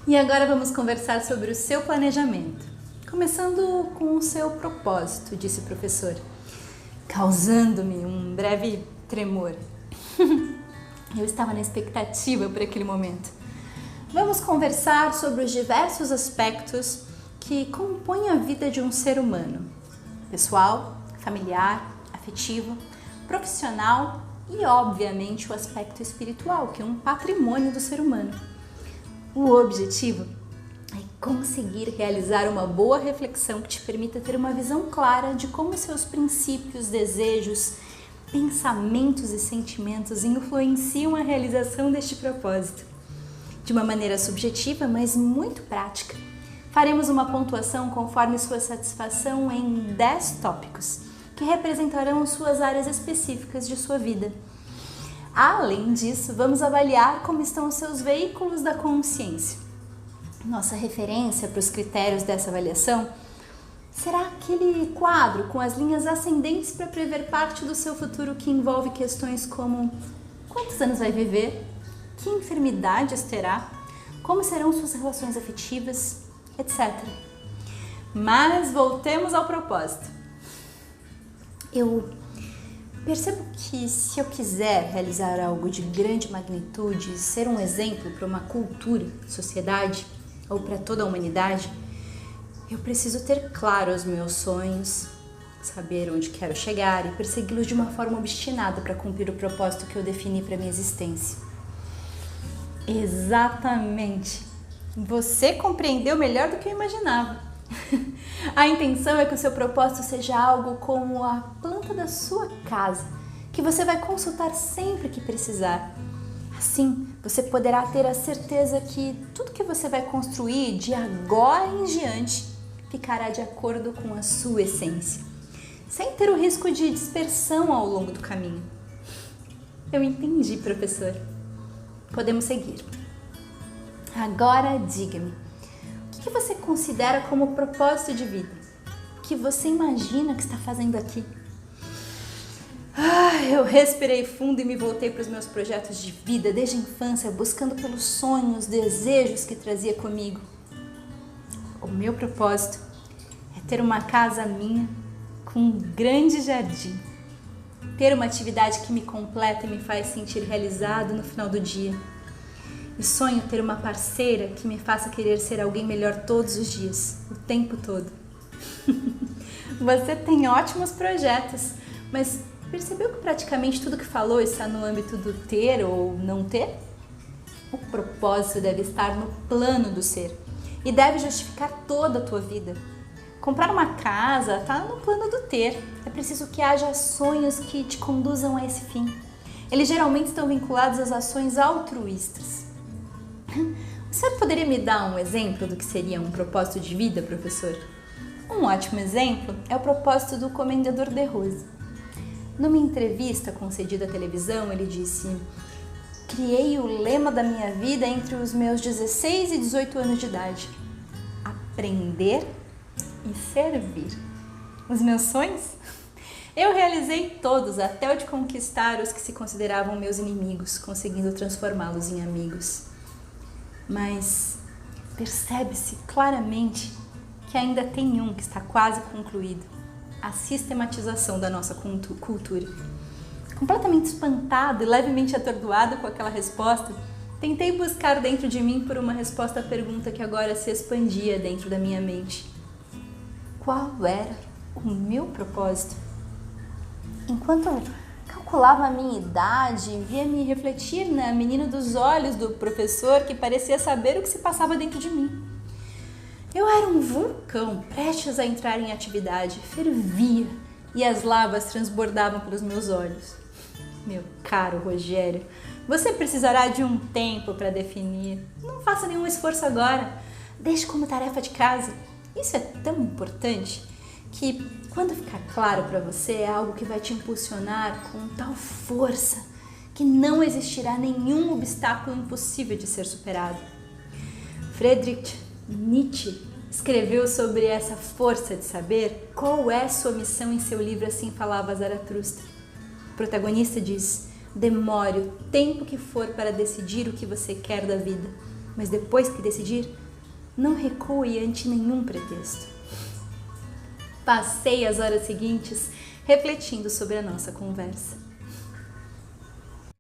E agora vamos conversar sobre o seu planejamento. Começando com o seu propósito, disse o professor, causando-me um breve tremor. Eu estava na expectativa por aquele momento. Vamos conversar sobre os diversos aspectos que compõem a vida de um ser humano: pessoal, familiar, afetivo, profissional e, obviamente, o aspecto espiritual, que é um patrimônio do ser humano. O objetivo é conseguir realizar uma boa reflexão que te permita ter uma visão clara de como seus princípios, desejos, pensamentos e sentimentos influenciam a realização deste propósito. De uma maneira subjetiva, mas muito prática, faremos uma pontuação conforme sua satisfação em 10 tópicos, que representarão suas áreas específicas de sua vida. Além disso, vamos avaliar como estão os seus veículos da consciência. Nossa referência para os critérios dessa avaliação será aquele quadro com as linhas ascendentes para prever parte do seu futuro, que envolve questões como: quantos anos vai viver? Que enfermidades terá? Como serão suas relações afetivas? Etc. Mas voltemos ao propósito. Eu percebo que, se eu quiser realizar algo de grande magnitude, ser um exemplo para uma cultura, sociedade ou para toda a humanidade, eu preciso ter claro os meus sonhos, saber onde quero chegar e persegui-los de uma forma obstinada para cumprir o propósito que eu defini para minha existência. Exatamente! Você compreendeu melhor do que eu imaginava. A intenção é que o seu propósito seja algo como a planta da sua casa, que você vai consultar sempre que precisar. Assim, você poderá ter a certeza que tudo que você vai construir de agora em diante ficará de acordo com a sua essência, sem ter o risco de dispersão ao longo do caminho. Eu entendi, professor. Podemos seguir. Agora diga-me, o que você considera como propósito de vida? O que você imagina que está fazendo aqui? Eu respirei fundo e me voltei para os meus projetos de vida desde a infância, buscando pelos sonhos, desejos que trazia comigo. O meu propósito é ter uma casa minha com um grande jardim. Ter uma atividade que me completa e me faz sentir realizado no final do dia. E sonho ter uma parceira que me faça querer ser alguém melhor todos os dias, o tempo todo. Você tem ótimos projetos, mas percebeu que praticamente tudo que falou está no âmbito do ter ou não ter? O propósito deve estar no plano do ser e deve justificar toda a tua vida. Comprar uma casa está no plano do ter. É preciso que haja sonhos que te conduzam a esse fim. Eles geralmente estão vinculados às ações altruístas. O senhor poderia me dar um exemplo do que seria um propósito de vida, professor? Um ótimo exemplo é o propósito do Comendador de Rose. Numa entrevista concedida à televisão, ele disse: criei o lema da minha vida entre os meus 16 e 18 anos de idade: aprender e servir. Os meus sonhos? Eu realizei todos, até o de conquistar os que se consideravam meus inimigos, conseguindo transformá-los em amigos. Mas percebe-se claramente que ainda tem um que está quase concluído: a sistematização da nossa cultura. Completamente espantado e levemente atordoado com aquela resposta, tentei buscar dentro de mim por uma resposta à pergunta que agora se expandia dentro da minha mente: qual era o meu propósito? Enquanto eu calculava a minha idade, via-me refletir na menina dos olhos do professor, que parecia saber o que se passava dentro de mim. Eu era um vulcão prestes a entrar em atividade, fervia e as lavas transbordavam pelos meus olhos. Meu caro Rogério, você precisará de um tempo para definir. Não faça nenhum esforço agora. Deixe como tarefa de casa. Isso é tão importante que, quando ficar claro para você, é algo que vai te impulsionar com tal força que não existirá nenhum obstáculo impossível de ser superado. Friedrich Nietzsche escreveu sobre essa força de saber qual é sua missão em seu livro Assim Falava Zaratustra. O protagonista diz: demore o tempo que for para decidir o que você quer da vida. mas depois que decidir, não recue ante nenhum pretexto. Passei as horas seguintes refletindo sobre a nossa conversa.